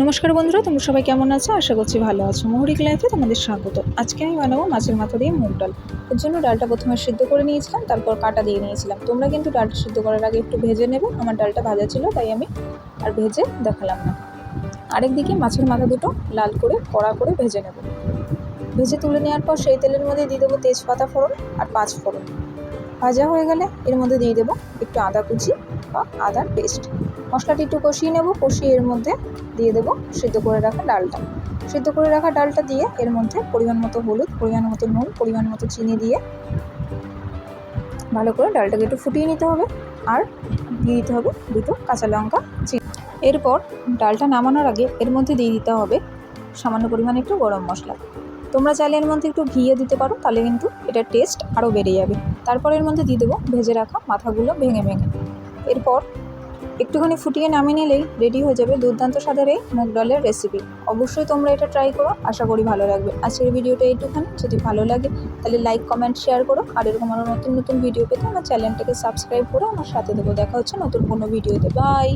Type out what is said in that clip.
নমস্কার বন্ধুরা, তোমরা সবাই কেমন আছো? আশা করছি ভালো আছো। মৌরিক লাইফে তোমাদের স্বাগত। আজকে আমি বানাবো মাছের মাথা দিয়ে মুগ ডাল। এর জন্য ডালটা প্রথমে সিদ্ধ করে নিয়েছিলাম, তারপর কাটা দিয়ে নিয়েছিলাম। তোমরা কিন্তু ডালটা সিদ্ধ করার আগে একটু ভেজে নেবে। আমার ডালটা ভাজা ছিল, তাই আমি আর ভেজে দেখালাম না। আরেকদিকে মাছের মাথা দুটো লাল করে কড়া করে ভেজে নেব। ভেজে তুলে নেওয়ার পর সেই তেলের মধ্যে দিয়ে দেবো তেজপাতা ফোড়ন আর 5 ফোড়ন। ভাজা হয়ে গেলে এর মধ্যে দিয়ে দেবো একটু আদা কুচি বা আদার পেস্ট। মশলাটি একটু কষিয়ে নেব। কষিয়ে এর মধ্যে দিয়ে দেবো সিদ্ধ করে রাখা ডালটা। সিদ্ধ করে রাখা ডালটা দিয়ে এর মধ্যে পরিমাণ মতো হলুদ, পরিমাণ মতো নুন, পরিমাণ মতো চিনি দিয়ে ভালো করে ডালটাকে একটু ফুটিয়ে নিতে হবে। আর দিয়ে দিতে হবে দুটো কাঁচা লঙ্কা চিনি। এরপর ডালটা নামানোর আগে এর মধ্যে দিয়ে দিতে হবে সামান্য পরিমাণে একটু গরম মশলা। তোমরা চাইলে এর মধ্যে একটু ঘিয়ে দিতে পারো, তাহলে কিন্তু এটার টেস্ট আরও বেড়ে যাবে। তারপর এর মধ্যে দিয়ে দেবো ভেজে রাখা মাথাগুলো ভেঙে ভেঙে। এরপর একটুখানি ফুটিয়ে নামিয়ে নিলেই রেডি হয়ে যাবে দুর্দান্ত স্বাদের এই মুগ ডালের রেসিপি। অবশ্যই তোমরা এটা ট্রাই করো, আশা করি ভালো লাগবে। আজকের ভিডিওটা এইটুখানি। যদি ভালো লাগে তাহলে লাইক, কমেন্ট, শেয়ার করো। আর এরকম আরও নতুন নতুন ভিডিও পেতে আমার চ্যানেলটাকে সাবস্ক্রাইব করে আমার সাথে দেবো। দেখা হচ্ছে নতুন কোনো ভিডিওতে। বাই।